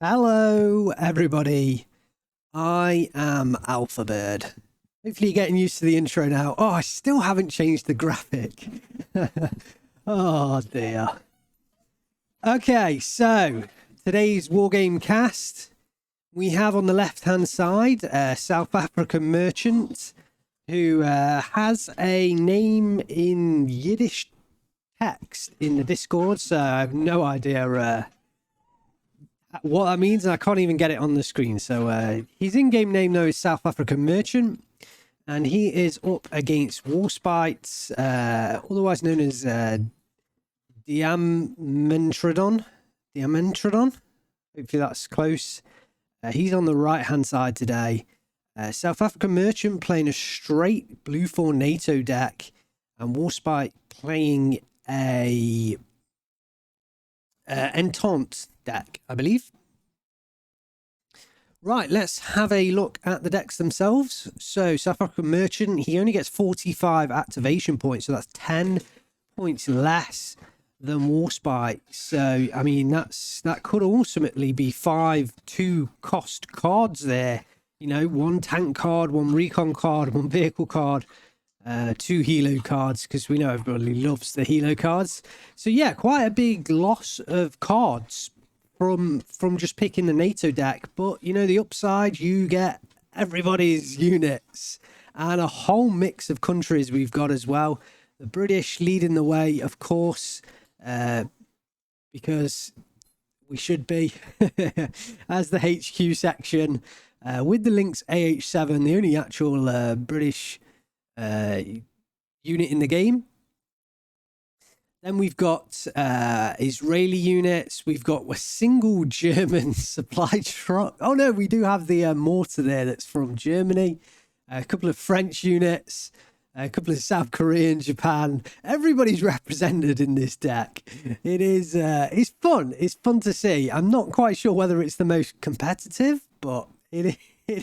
Hello, everybody. I am Alpha Bird. Hopefully, you're getting used to the intro now. Oh, I still haven't changed the graphic. Oh, dear. Okay, so today's Wargame cast. We have on the left-hand side a South African merchant who has a name in Yiddish text in the Discord, so I have no idea what that means, and I can't even get it on the screen. So his in-game name, though, is South African Merchant, and he is up against Warspite, otherwise known as Diamantrodon. Hopefully that's close. He's on the right-hand side today. South African Merchant playing a straight blue for NATO deck, and Warspite playing a Entente deck, I believe. Right, let's have a look at the decks themselves. So, South African Merchant, he only gets 45 activation points, so that's 10 points less than Warspite. So, I mean, that could ultimately be 5 2-cost cards there. You know, 1 tank card, 1 recon card, 1 vehicle card, 2 helo cards, because we know everybody loves the helo cards. So yeah, quite a big loss of cards from just picking the NATO deck. But you know, the upside, you get everybody's units and a whole mix of countries we've got as well. The British leading the way, of course, because we should be as the HQ section with the Lynx AH7, the only actual British unit in the game. Then we've got Israeli units. We've got a single German supply truck. Oh no, we do have the mortar there that's from Germany. A couple of French units. A couple of South Korean, Japan. Everybody's represented in this deck. It is it's fun. It's fun to see. I'm not quite sure whether it's the most competitive, but it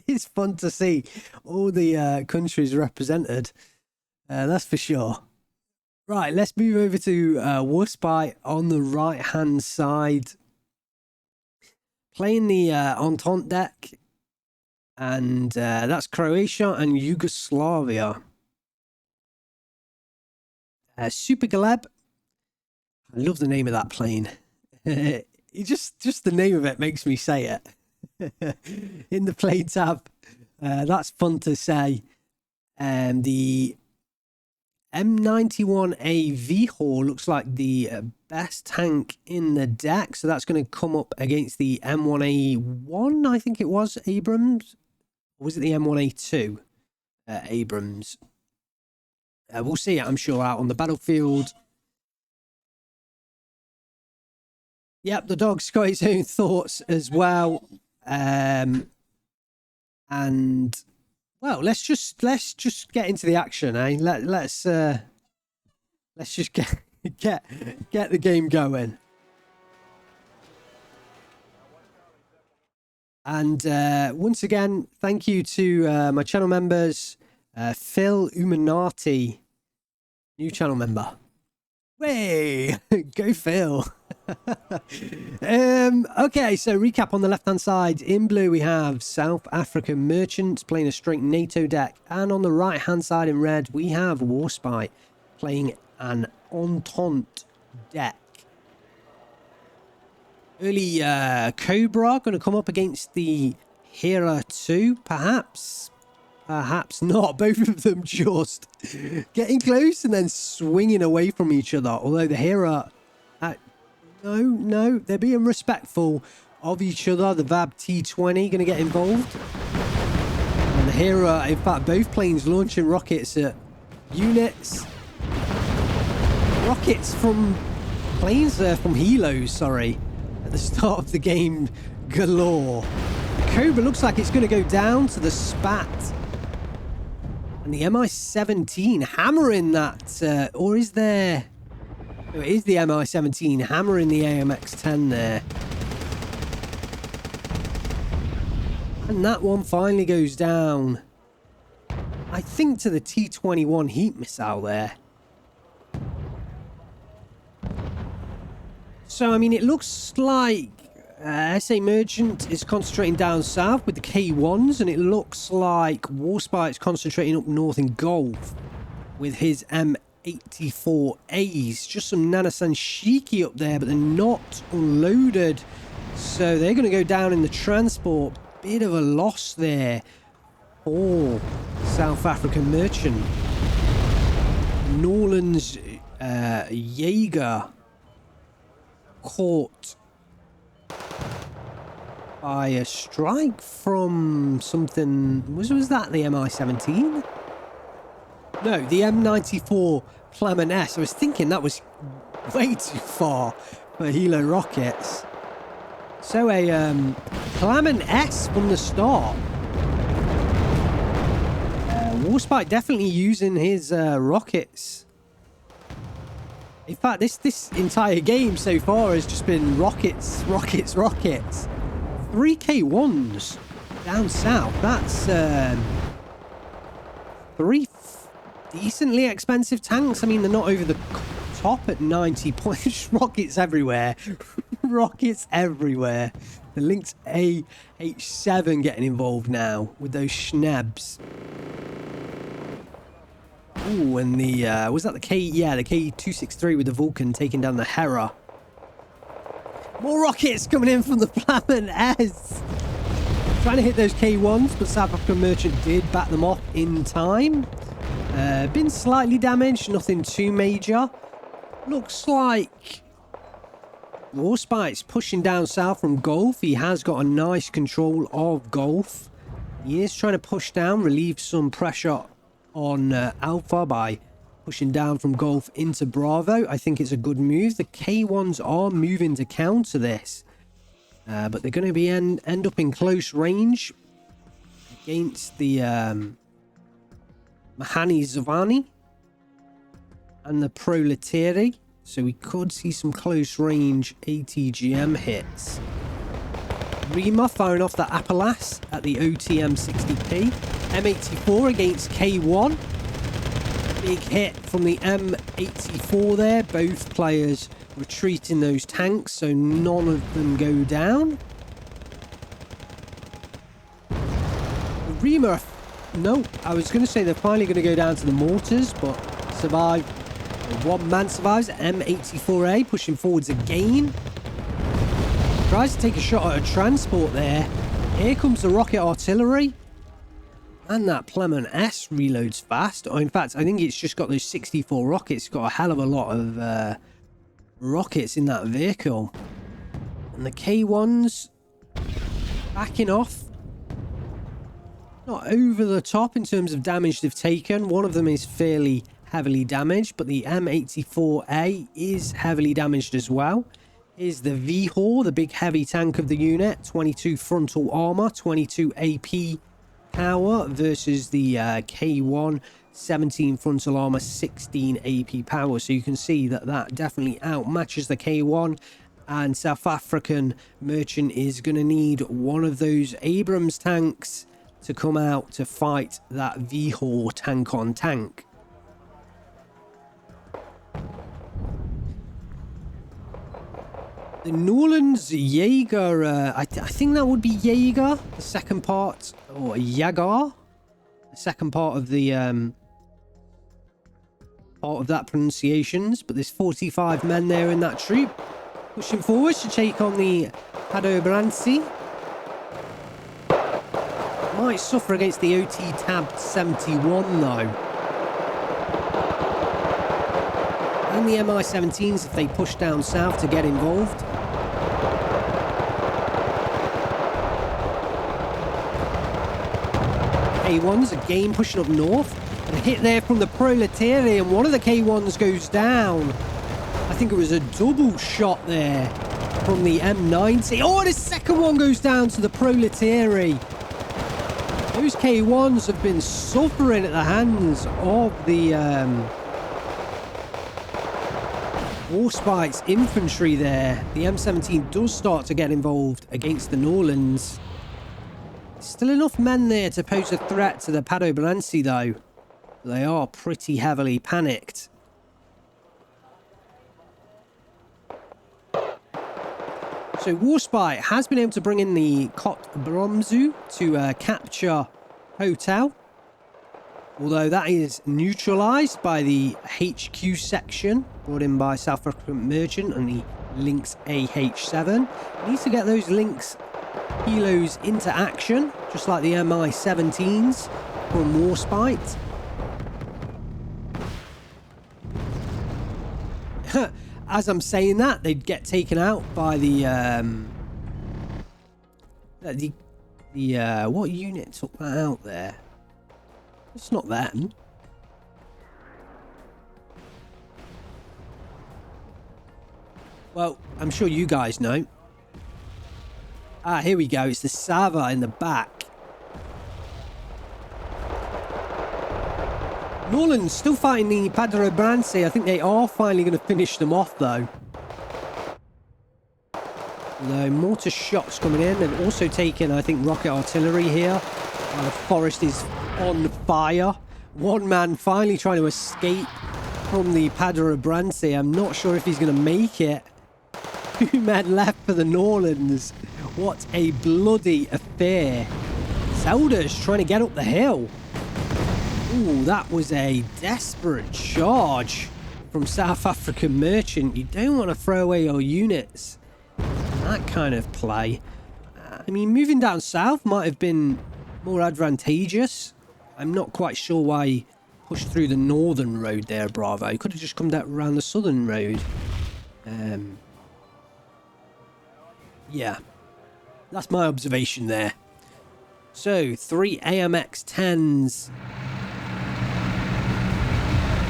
is fun to see all the countries represented. That's for sure. Right, let's move over to Warspite on the right-hand side. Playing the Entente deck. And that's Croatia and Yugoslavia. Super Galeb. I love the name of that plane. Just the name of it makes me say it. In the play tab. That's fun to say. The M91A V-Haul looks like the best tank in the deck. So that's going to come up against the M1A1, I think it was, Abrams. Or was it the M1A2? Abrams. We'll see it, I'm sure, out on the battlefield. Yep, the dog's got its own thoughts as well. And well, let's just get into the action, eh? Let's just get the game going. And once again, thank you to my channel members, Phil Umanati, new channel member. Way, go Phil. Okay, so recap on the left hand side. In blue we have South African Merchants playing a straight NATO deck, and on the right hand side in red we have Warspite playing an Entente deck. Early Cobra going to come up against the Hera 2, perhaps not. Both of them just getting close and then swinging away from each other, although the Hera no, they're being respectful of each other. The VAB T20 going to get involved. And the Hera, in fact, both planes launching rockets at units. Rockets from planes from helos, sorry, at the start of the game galore. Cobra looks like it's going to go down to the Spat. And the MI-17 hammering that, or is there... Oh, it is the MI-17 hammering the AMX-10 there. And that one finally goes down. I think to the T-21 heat missile there. So, I mean, it looks like SA Merchant is concentrating down south with the K1s, and it looks like Warspite's concentrating up north in Gulf with his M84As. Just some Nanasanshiki up there, but they're not unloaded, so they're going to go down in the transport. Bit of a loss there for South African Merchant. Norland's Jaeger caught by a strike from something. Was that the MI-17? No, the M94 Plamen S. I was thinking that was way too far for Hilo rockets. So a Plamen S from the start. Warspite definitely using his rockets. In fact, this entire game so far has just been rockets, rockets, rockets. 3 K1s down south. That's 3 decently expensive tanks. I mean, they're not over the top at 90 points. Rockets everywhere. Rockets everywhere. The linked AH7 getting involved now with those schnebs. Ooh, and the, was that the K? Yeah, the K263 with the Vulcan taking down the Hera. More rockets coming in from the Plamen S. Trying to hit those K1s, but South African Merchant did bat them off in time. Been slightly damaged, nothing too major. Looks like Warspite's pushing down south from Gulf. He has got a nice control of Gulf. He is trying to push down, relieve some pressure on Alpha by pushing down from Gulf into Bravo. I think it's a good move. The K1s are moving to counter this, but they're going to be end up in close range against the Mahani Zavani and the Proletari. So we could see some close range ATGM hits. Rima firing off the Apalas at the OTM 60p. M84 against K1. Big hit from the M84 there. Both players retreating those tanks, so none of them go down. Rima, no, I was going to say they're finally going to go down to the mortars, but survive. One man survives. M84A pushing forwards again. Tries to take a shot at a transport there. Here comes the rocket artillery. And that Plamen S reloads fast. Oh, in fact, I think it's just got those 64 rockets. It's got a hell of a lot of rockets in that vehicle. And the K1s backing off. Not over the top in terms of damage they've taken. One of them is fairly heavily damaged, but the M84A is heavily damaged as well. Here's the VHOR, the big heavy tank of the unit. 22 frontal armor, 22 AP power versus the K1, 17 frontal armor, 16 AP power. So you can see that that definitely outmatches the K1. And South African Merchant is going to need one of those Abrams tanks to come out to fight that VHOR tank on tank. The Norland's Jaeger, I think that would be Jaeger, the second part, or Jagar, the second part of the part of that pronunciations. But there's 45 men there in that troop, pushing forward to take on the Padobranci. Might suffer against the OT Tab 71 though. And the MI-17s if they push down south to get involved. K1s again pushing up north. And a hit there from the Proletarian. One of the K1s goes down. I think it was a double shot there from the M90. Oh, and a second one goes down to the Proletarian. Those K1s have been suffering at the hands of the Warspite's infantry there. The M17 does start to get involved against the Norlands. Still enough men there to pose a threat to the Padobranci though. They are pretty heavily panicked. So Warspite has been able to bring in the Kot Bromzu to capture Hotel. Although that is neutralised by the HQ section brought in by South African Merchant and the Lynx AH7. Needs to get those Lynx kilos into action, just like the MI-17s from Warspite. As I'm saying that, they'd get taken out by the what unit took that out there? It's not them. Well, I'm sure you guys know. Ah, here we go. It's the Sava in the back. Norland's still fighting the Padre Brance. I think they are finally going to finish them off, though. Although mortar shots coming in. They've also taken, I think, rocket artillery here. The forest is on fire. One man finally trying to escape from the Padre Brance. I'm not sure if he's going to make it. 2 men left for the Norlands. What a bloody affair. Zelda's trying to get up the hill. Ooh, that was a desperate charge from South African Merchant. You don't want to throw away your units. That kind of play. I mean, moving down south might have been more advantageous. I'm not quite sure why he pushed through the northern road there, Bravo. He could have just come down around the southern road. Yeah, that's my observation there. So, 3 AMX-10s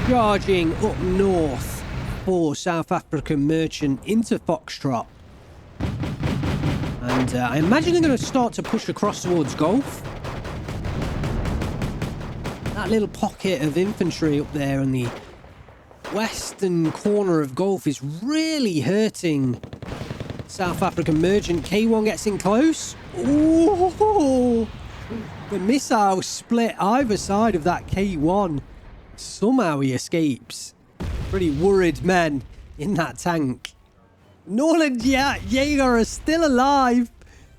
charging up north for South African Merchant into Foxtrot. And I imagine they're going to start to push across towards Gulf. That little pocket of infantry up there on the western corner of Gulf is really hurting South African Merchant. K1 gets in close. Ooh, the missile split either side of that K1. Somehow he escapes. Pretty worried men in that tank. Norland, yeah, Jaeger are still alive.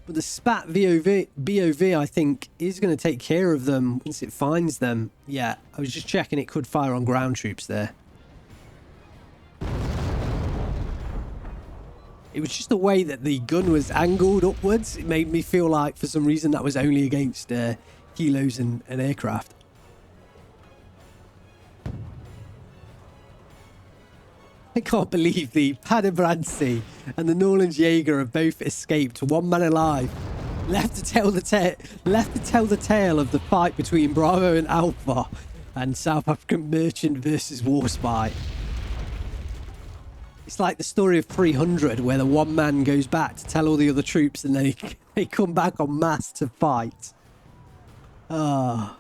But the SPAT BOV, I think, is going to take care of them once it finds them. Yeah, I was just checking it could fire on ground troops there. It was just the way that the gun was angled upwards. It made me feel like, for some reason, that was only against kilos and aircraft. I can't believe the Padabranci and the Norland Jaeger have both escaped. One man alive, left to tell the tale of the fight between Bravo and Alpha, and South African Merchant versus Warspite. It's like the story of 300, where the one man goes back to tell all the other troops, and they come back en masse to fight. Ah.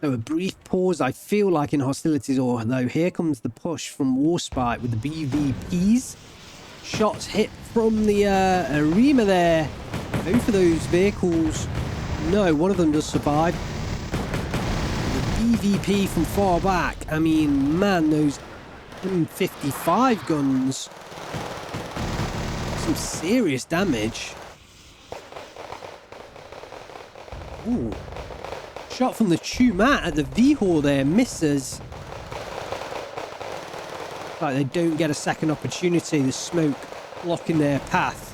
So a brief pause, I feel like, in hostilities, although here comes the push from Warspite with the BVPs. Shots hit from the Arima there. Both of those vehicles. No, one of them does survive. The BVP from far back. I mean, man, those M55 guns. Some serious damage. Ooh. Shot from the Chumat at the V-Hall there, misses. Like they don't get a second opportunity, the smoke blocking their path.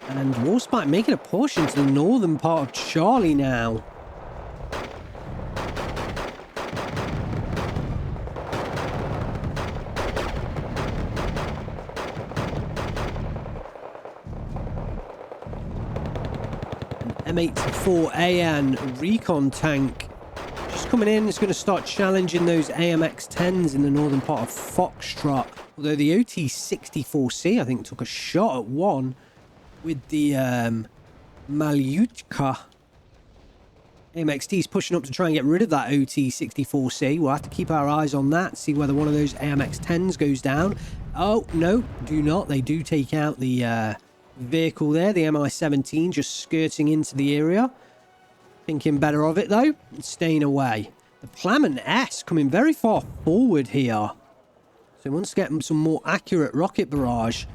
And Warspite making a push into the northern part of Charlie now. M84AN recon tank just coming in. It's going to start challenging those AMX-10s in the northern part of Foxtrot. Although the OT-64C, I think, took a shot at one with the Malyutka. AMX-T's pushing up to try and get rid of that OT-64C. We'll have to keep our eyes on that, see whether one of those AMX-10s goes down. Oh, no, do not. They do take out the vehicle there, the MI-17, just skirting into the area. Thinking better of it, though, and staying away. The Plamen S coming very far forward here. So he wants to get some more accurate rocket barrage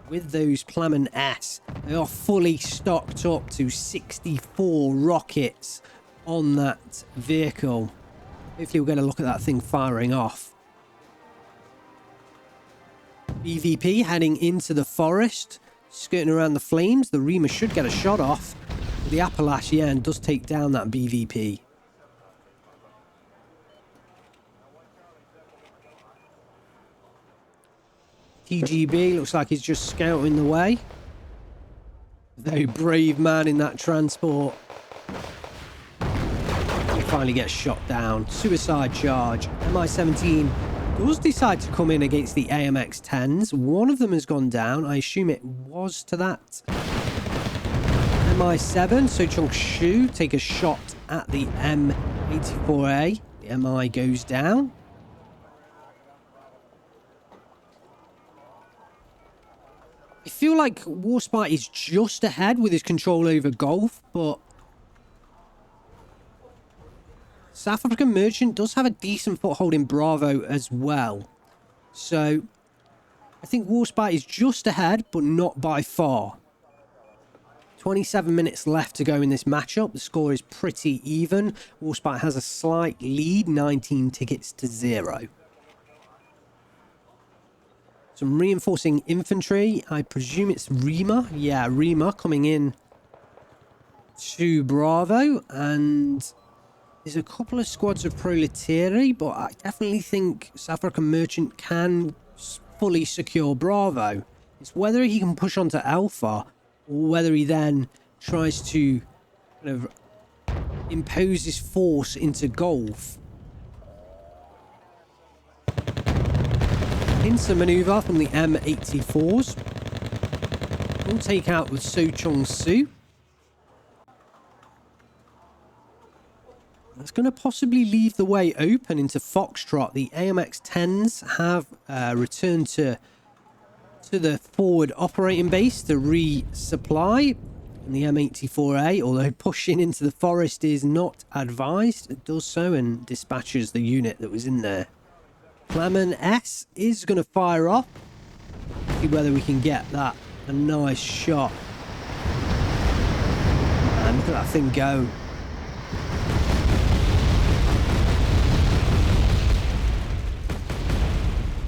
with those Plamen S. They are fully stocked up to 64 rockets on that vehicle. Hopefully we'll get a look at that thing firing off. BVP heading into the forest, skirting around the flames. The Reamer should get a shot off. The Appalachian does take down that BVP. TGB looks like he's just scouting the way. Very brave man in that transport. He finally gets shot down. Suicide charge. MI-17 does decide to come in against the AMX-10s. One of them has gone down. I assume it was to that MI-7. So Chung-Shu take a shot at the M84A. The MI goes down. I feel like Warspite is just ahead with his control over Gulf, but South African Merchant does have a decent foothold in Bravo as well. So I think Warspite is just ahead, but not by far. 27 minutes left to go in this matchup. The score is pretty even. Warspite has a slight lead, 19 tickets to 0. Some reinforcing infantry. I presume it's Rima. Yeah, Rima coming in to Bravo. And there's a couple of squads of Proletariat, but I definitely think South African Merchant can fully secure Bravo. It's whether he can push onto Alpha or whether he then tries to kind of impose his force into Gulf. Pincer maneuver from the M84s. We'll take out with So Chung-Soo. That's going to possibly leave the way open into Foxtrot. The AMX-10s have returned to the forward operating base to resupply. And the M84A, although pushing into the forest is not advised, it does so and dispatches the unit that was in there. Plamen S is going to fire off. See whether we can get that a nice shot. And look at that thing go.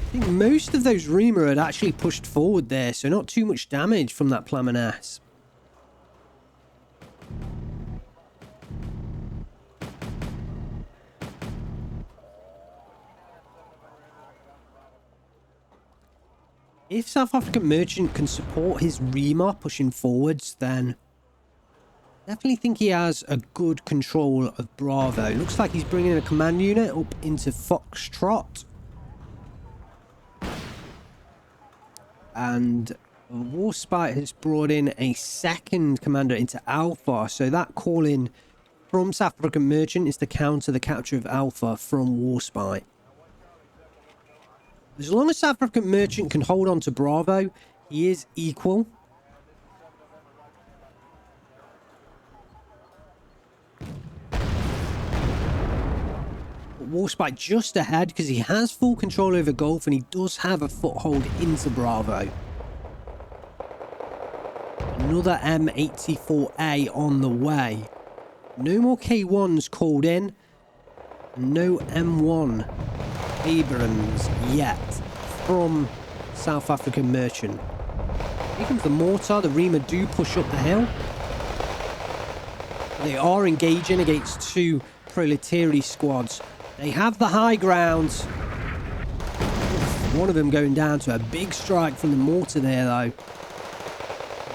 I think most of those Reamer had actually pushed forward there, so not too much damage from that Plamen S. If South African Merchant can support his Reamer pushing forwards, then I definitely think he has a good control of Bravo. Looks like he's bringing a command unit up into Foxtrot. And Warspite has brought in a second commander into Alpha. So that call in from South African Merchant is to counter the capture of Alpha from Warspite. As long as South African Merchant can hold on to Bravo, he is equal. Warspite just ahead because he has full control over Gulf and he does have a foothold into Bravo. Another M84A on the way. No more K1s called in. No M1 Abrams yet from South African Merchant. Here comes the mortar. The Reamer do push up the hill. They are engaging against two Proletariat squads. They have the high ground. One of them going down to a big strike from the mortar there, though.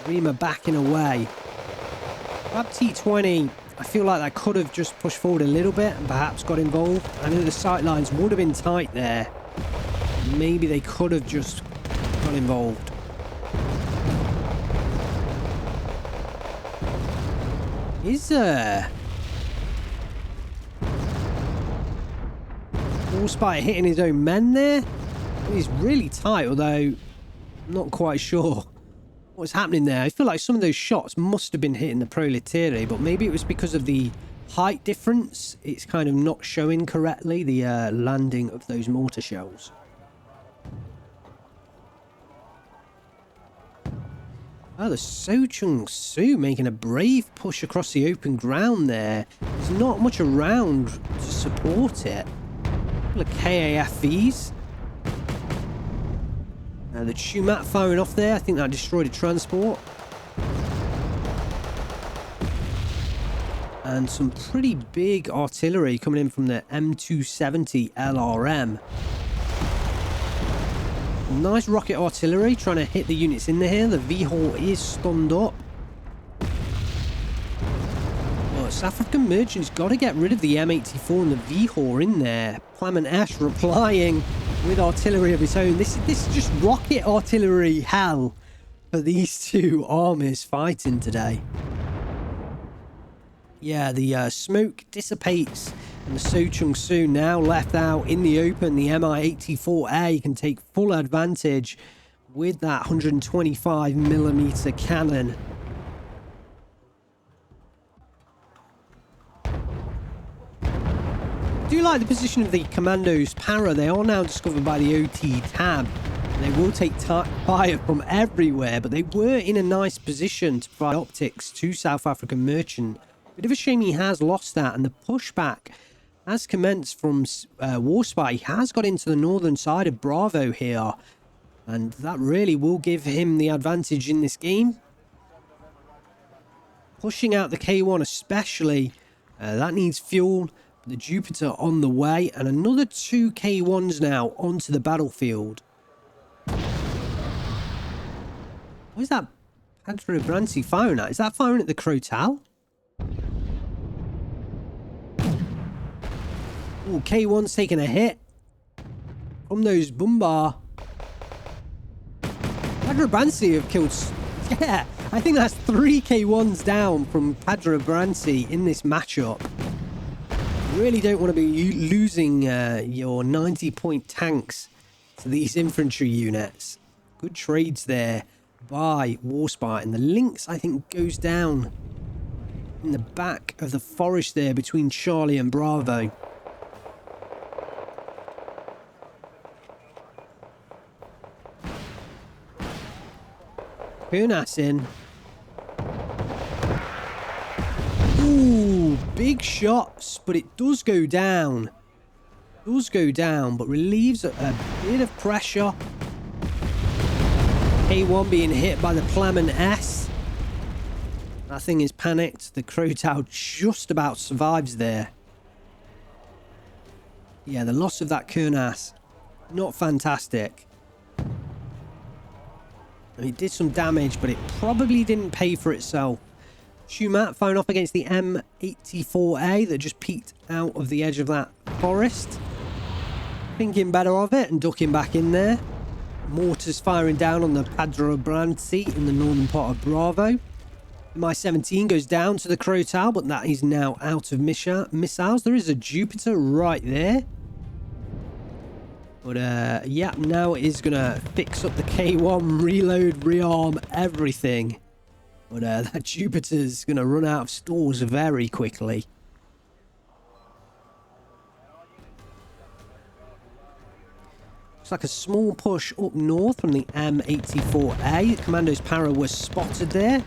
Reamer backing away. Up T20, I feel like that could have just pushed forward a little bit and perhaps got involved. I know the sight lines would have been tight there. Maybe they could have just got involved. Is Warspite hitting his own men there? He's really tight, although I'm not quite sure what's happening there. I feel like some of those shots must have been hitting the Proletariat, but maybe it was because of the height difference, it's kind of not showing correctly the landing of those mortar shells. Oh, the So-Chung-Soo making a brave push across the open ground there. There's not much around to support it. A couple of KAFVs. The Chumat firing off there. I think that destroyed a transport. And some pretty big artillery coming in from the M270 LRM. Nice rocket artillery trying to hit the units in there. The VHOR is stunned up. Oh, South African Merchant's got to get rid of the M84 and the VHOR in there. Plamen Ash replying with artillery of his own. This is just rocket artillery hell for these two armies fighting today. Yeah, the smoke dissipates and the So-Chung-Soo now left out in the open. The Mi-84A can take full advantage with that 125mm cannon. I do like the position of the Commandos Para. They are now discovered by the OT tab. They will take fire from everywhere, but they were in a nice position to provide optics to South African Merchant. Bit of a shame he has lost that, and the pushback has commenced from Warspite. He has got into the northern side of Bravo here, and that really will give him the advantage in this game. Pushing out the K1 especially, that needs fuel. The Jupiter on the way, and another 2 K1s now onto the battlefield. What is that Padre Brancy firing at? Is that firing at the Crotal? Oh, K1's taking a hit from those Bumbar. Padre Brancy have killed... Yeah, I think that's 3 K1s down from Padre Brancy in this matchup. Really don't want to be losing your 90-point tanks to these infantry units. Good trades there by Warspite, and the Lynx I think goes down in the back of the forest there between Charlie and Bravo. Kurnas in. Ooh, big shots, but it does go down. But relieves a bit of pressure. K1 being hit by the Plamen S. That thing is panicked. The Crotal just about survives there. Yeah, the loss of that Kurnas, not fantastic. And it did some damage, but it probably didn't pay for itself. Chumat firing off against the M84A that just peeked out of the edge of that forest. Thinking better of it and ducking back in there. Mortars firing down on the Padre Brancy in the northern part of Bravo. Mi-17 goes down to the Crotal, but that is now out of missiles. There is a Jupiter right there. But yeah, now it is going to fix up the K1, reload, rearm, everything. But that Jupiter's going to run out of stores very quickly. Looks like a small push up north from the M84A. Commandos Para was spotted there.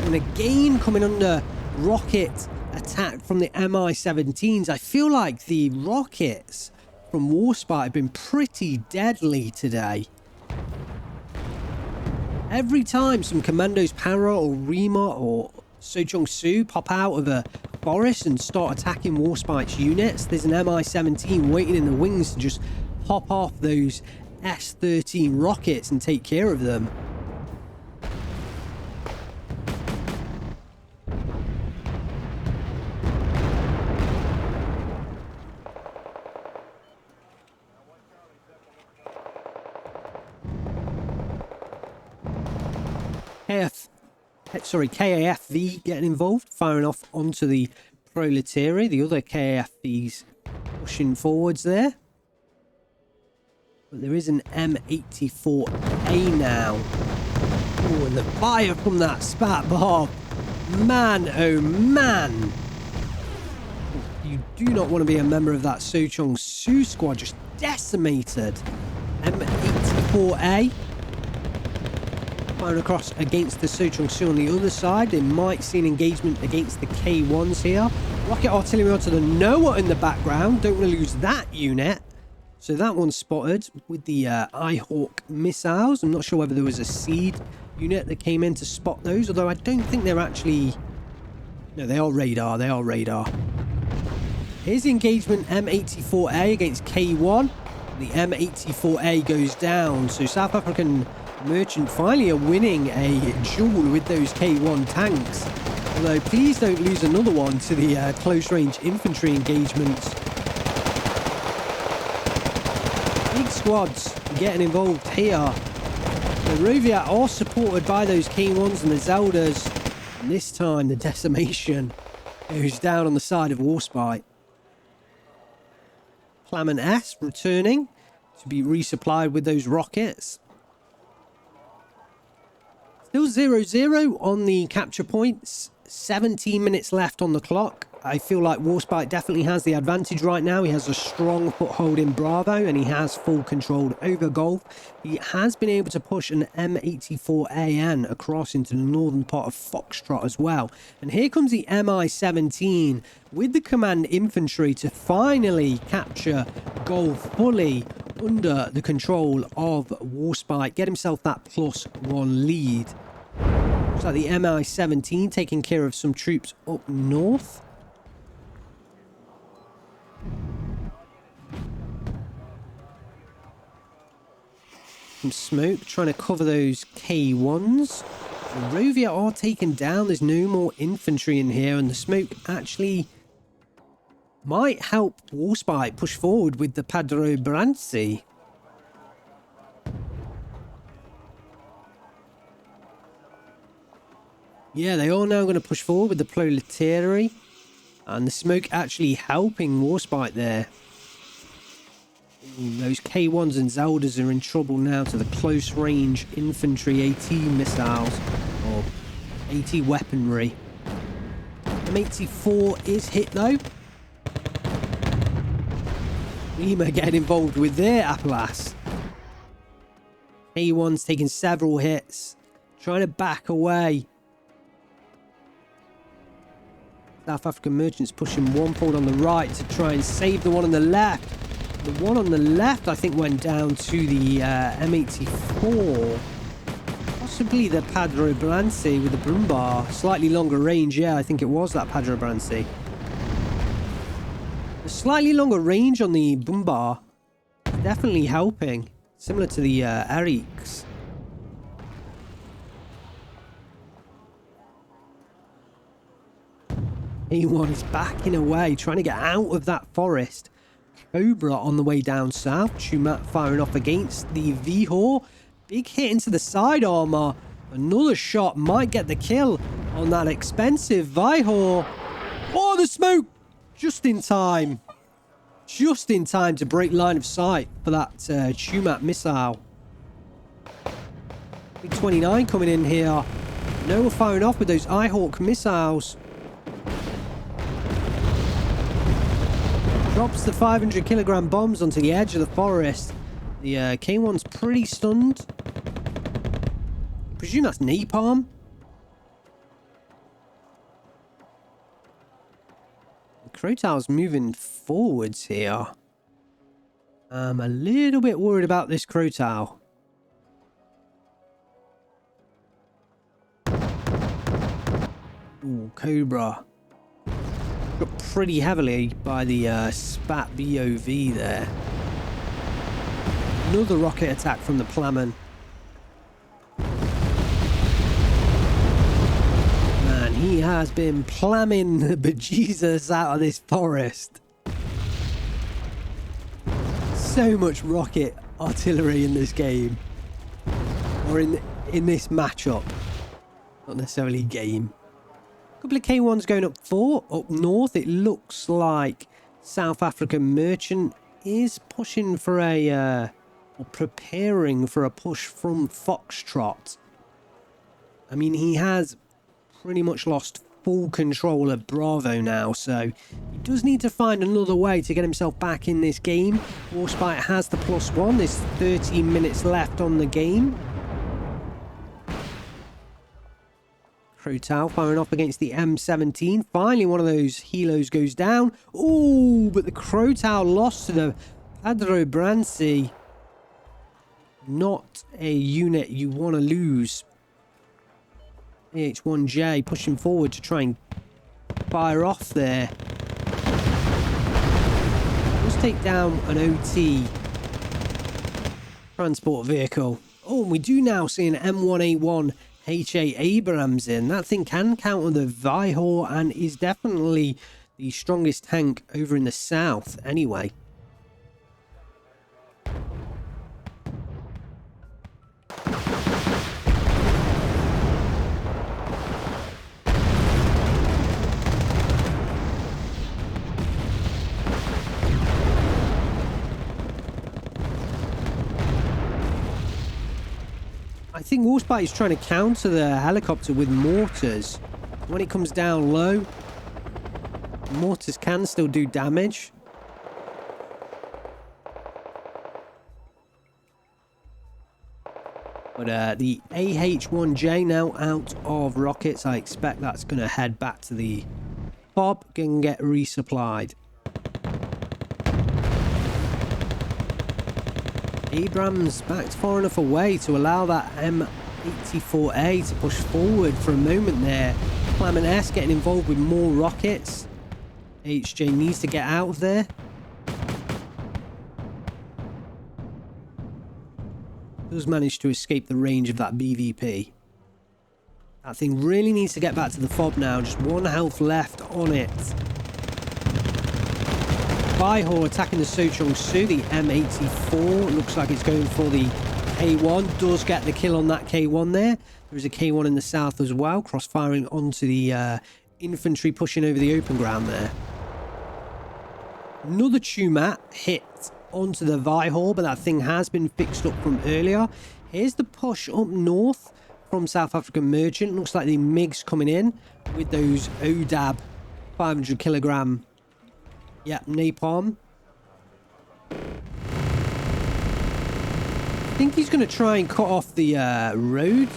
And again coming under rocket attack from the Mi-17s. I feel like the rockets from Warspite have been pretty deadly today. Every time some Commandos Para or Rima or So-Chung-Soo pop out of a forest and start attacking Warspite's units, there's an Mi-17 waiting in the wings to just pop off those S-13 rockets and take care of them. KAFV getting involved, firing off onto the Proletariat. The other KAFVs pushing forwards there. But there is an M84A now. Oh, and the fire from that spat bomb. Man, oh man. You do not want to be a member of that Sochong Su squad. Just decimated. M84A. Firing across against the Sochong Su on the other side. They might see an engagement against the K1s here. Rocket artillery onto the Noah in the background. Don't want to lose that unit. So that one's spotted with the iHawk missiles. I'm not sure whether there was a seed unit that came in to spot those, although I don't think they're actually... No, they are radar. They are radar. Here's the engagement M84A against K1. The M84A goes down. So South African Merchant finally are winning a duel with those K1 tanks. Although please don't lose another one to the close range infantry engagements. Big squads getting involved here. The Rovia are supported by those K1s and the Zeldas. And this time the decimation goes down on the side of Warspite. Plamen S returning to be resupplied with those rockets. Still 0-0 on the capture points. 17 minutes left on the clock. I feel like Warspite definitely has the advantage right now. He has a strong foothold in Bravo and he has full control over Golf. He has been able to push an M84AN across into the northern part of Foxtrot as well. And here comes the MI-17 with the command infantry to finally capture Golf fully under the control of Warspite. Get himself that +1 lead. Looks like the MI-17 taking care of some troops up north. Some smoke trying to cover those K1s. The Rovia are taken down. There's no more infantry in here, and the smoke actually might help Warspite push forward with the Padro Brancy. Yeah, they are now going to push forward with the Proletariat, and the smoke actually helping Warspite there. Ooh, those K1s and Zeldas are in trouble now to the close range infantry AT missiles or AT weaponry. M84 is hit though. Lima getting involved with their Appalachian. K1's taking several hits, trying to back away. South African Merchants pushing one forward on the right to try and save the one on the left. The one on the left, I think, went down to the M84. Possibly the Padro Brancy with the Brumbar. Slightly longer range, yeah, I think it was that Padro Brancy. The slightly longer range on the Brumbar definitely helping. Similar to the Eriks. A1 is backing away, trying to get out of that forest. Cobra on the way down south. Chumat firing off against the Vihor. Big hit into the side armor. Another shot might get the kill on that expensive Vihor. Oh, the smoke! Just in time. Just in time to break line of sight for that Chumat missile. Big 29 coming in here. Noah firing off with those iHawk missiles. Drops the 500 kilogram bombs onto the edge of the forest. The K1's pretty stunned. I presume that's napalm. The Crotow's moving forwards here. I'm a little bit worried about this Crotow. Ooh, Cobra. Got pretty heavily by the Spat VOV there. Another rocket attack from the Plamen. Man, he has been plamming the bejesus out of this forest. So much rocket artillery in this game. Or in this matchup. Not necessarily game. Couple of K1s going up north. It looks like South African Merchant is pushing for a or preparing for a push from Foxtrot. I mean, he has pretty much lost full control of Bravo now, so he does need to find another way to get himself back in this game. Warspite has the +1. There's 13 minutes left on the game. Crowtow firing off against the M17. Finally, one of those helos goes down. Oh, but the Crowtow lost to the Padro Brancy. Not a unit you want to lose. AH-1J pushing forward to try and fire off there. Let's take down an OT transport vehicle. Oh, and we do now see an M1A1 HA Abrams in. That thing can counter the Vihor and is definitely the strongest tank over in the south anyway. I think Warspite is trying to counter the helicopter with mortars. When it comes down low, mortars can still do damage. But the AH-1J now out of rockets. I expect that's going to head back to the FOB and get resupplied. Abrams backed far enough away to allow that M84A to push forward for a moment there. Clement S getting involved with more rockets. HJ needs to get out of there. Does manage to escape the range of that BVP. That thing really needs to get back to the FOB now. Just one health left on it. Vihor attacking the Sochong-Su, the M84. Looks like it's going for the K1. Does get the kill on that K1 there. There is a K1 in the south as well. Cross-firing onto the infantry pushing over the open ground there. Another Chumat hit onto the Vihor, but that thing has been fixed up from earlier. Here's the push up north from South African Merchant. Looks like the MiGs coming in with those ODAB 500 kilogram napalm. I think he's going to try and cut off the road.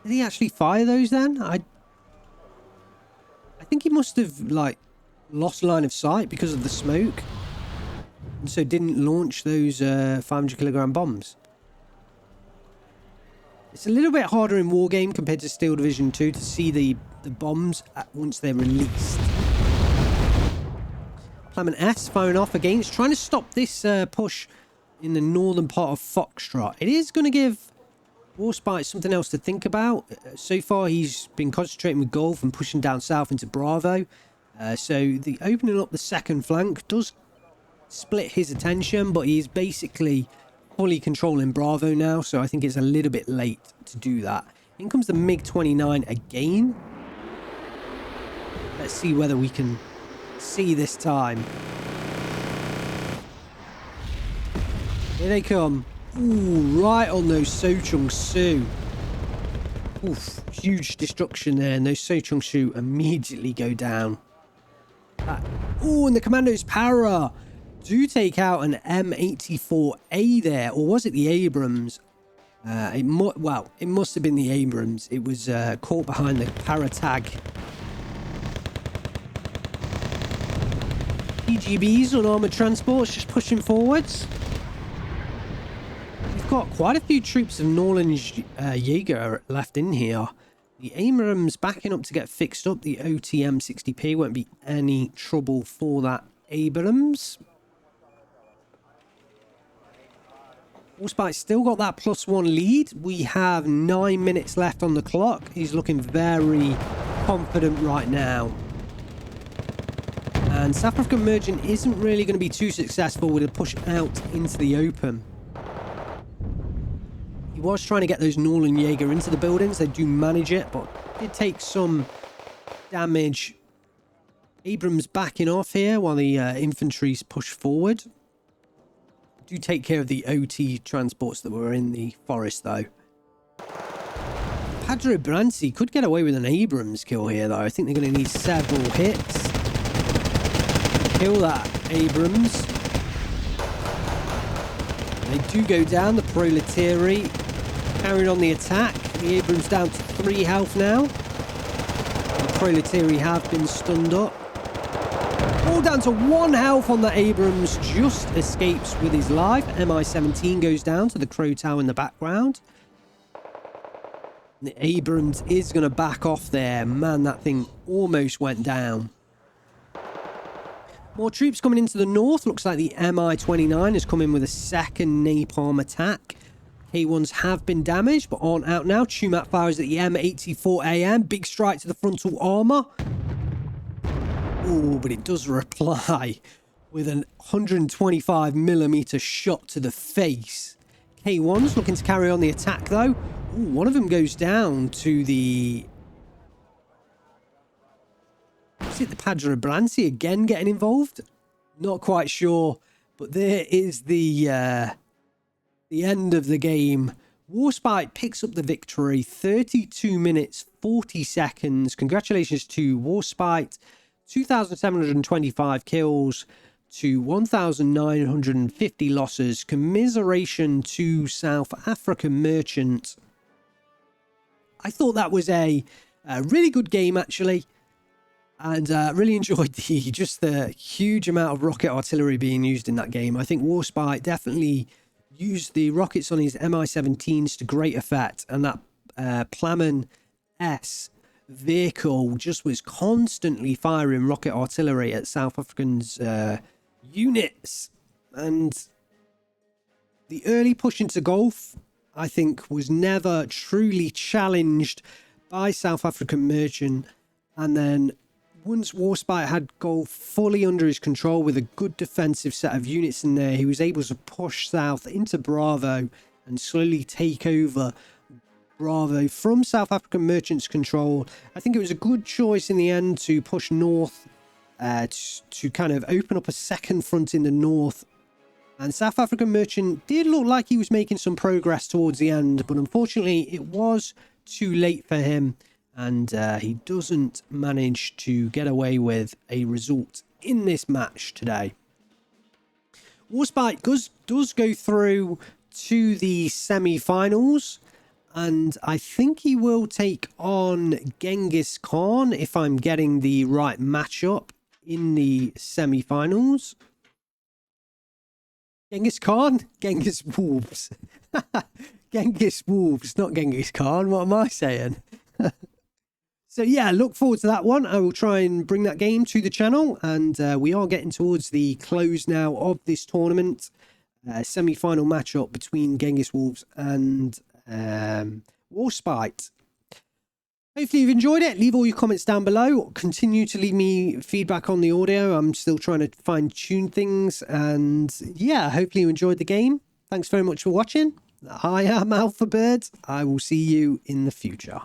Did he actually fire those then? I think he must have like lost line of sight because of the smoke, and so didn't launch those 500 kilogram bombs. It's a little bit harder in Wargame compared to Steel Division 2 to see the bombs once they're released. Clement S firing off against, trying to stop this push in the northern part of Foxtrot. It is going to give Warspite something else to think about. So far he's been concentrating with Gulf and pushing down south into Bravo. So the opening up the second flank does split his attention, but he's basically fully controlling Bravo now, so I think it's a little bit late to do that. In comes the MiG-29 again. Let's see whether we can see this time. Here they come. Ooh, right on those Sochong-Su. Oof, huge destruction there, and those Sochong-Su immediately go down. Ooh, and the Commandos Para do take out an M84A there, or was it the Abrams? It must have been the Abrams. It was caught behind the Para tag. PGBs on armoured transports just pushing forwards. We've got quite a few troops of Norland Jaeger left in here. The Abrams backing up to get fixed up. The OTM 60P won't be any trouble for that Abrams. Warspite still got that +1 lead. We have 9 minutes left on the clock. He's looking very confident right now. And South African Merchant isn't really going to be too successful with a push out into the open. He was trying to get those Norland Jaeger into the buildings. They do manage it, but did take some damage. Abrams backing off here while the infantry's push forward. Do take care of the OT transports that were in the forest, though. Padre Brancy could get away with an Abrams kill here, though. I think they're going to need several hits to kill that Abrams. They do go down, the Proletary carrying on the attack. The Abrams down to 3 health now. The Proletary have been stunned up. All down to 1 health on the Abrams, just escapes with his life. MI-17 goes down to the Crow Tower in the background. The Abrams is going to back off there. Man, that thing almost went down. More troops coming into the north. Looks like the Mi-29 has come in with a second napalm attack. K1s have been damaged, but aren't out now. Chumat fires at the M84AM. Big strike to the frontal armour. Oh, but it does reply with an 125mm shot to the face. K1's looking to carry on the attack, though. Ooh, one of them goes down to the... Is it the Padre Brancy again getting involved? Not quite sure. But there is the end of the game. Warspite picks up the victory. 32 minutes, 40 seconds. Congratulations to Warspite. 2,725 kills to 1,950 losses. Commiseration to South African Merchant. I thought that was a really good game, actually. And really enjoyed the huge amount of rocket artillery being used in that game. I think Warspite definitely used the rockets on his Mi-17s to great effect. And that Plamen S vehicle just was constantly firing rocket artillery at South Africans' units. And the early push into Gulf, I think, was never truly challenged by South African Merchant. And then once Warspite had Gulf fully under his control with a good defensive set of units in there, he was able to push south into Bravo and slowly take over Bravo from South African Merchant's control. I think it was a good choice in the end to push north to kind of open up a second front in the north. And South African Merchant did look like he was making some progress towards the end, but unfortunately it was too late for him, and he doesn't manage to get away with a result in this match today. Warspite does go through to the semi-finals, and I think he will take on Genghis Khan if I'm getting the right matchup in the semi-finals. Genghis Khan? Genghis Wolves. Genghis Wolves, not Genghis Khan. What am I saying? So yeah, look forward to that one. I will try and bring that game to the channel. And we are getting towards the close now of this tournament. Semi-final matchup between Genghis Wolves and Warspite. Hopefully you've enjoyed it. Leave all your comments down below. Continue to leave me feedback on the audio. I'm still trying to fine-tune things. And yeah, hopefully you enjoyed the game. Thanks very much for watching. I am Alpha Bird. I will see you in the future.